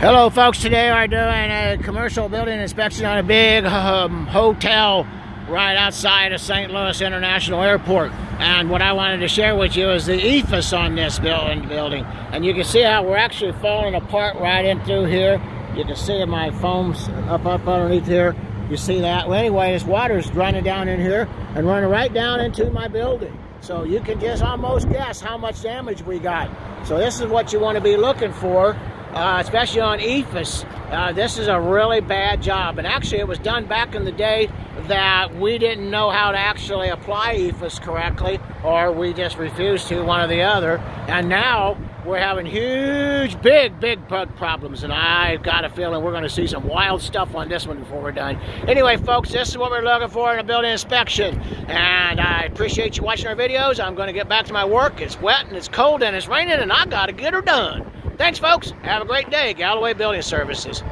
Hello folks, today we're doing a commercial building inspection on a big hotel right outside of St. Louis International Airport. And what I wanted to share with you is the EFIs on this building. And you can see how we're actually falling apart right in through here. You can see my foam's up underneath here. You see that? Well, anyway, this water's running down in here and running right down into my building. So you can just almost guess how much damage we got. So this is what you want to be looking for. Especially on EFIs. This is a really bad job, and actually it was done back in the day that we didn't know how to actually apply EFIs correctly, or we just refused to, one or the other, and now we're having huge, big bug problems, and I've got a feeling we're going to see some wild stuff on this one before we're done. Anyway, folks, this is what we're looking for in a building inspection, and I appreciate you watching our videos. I'm going to get back to my work. It's wet, and it's cold, and it's raining, and I got to get her done. Thanks, folks. Have a great day. Galloway Building Services.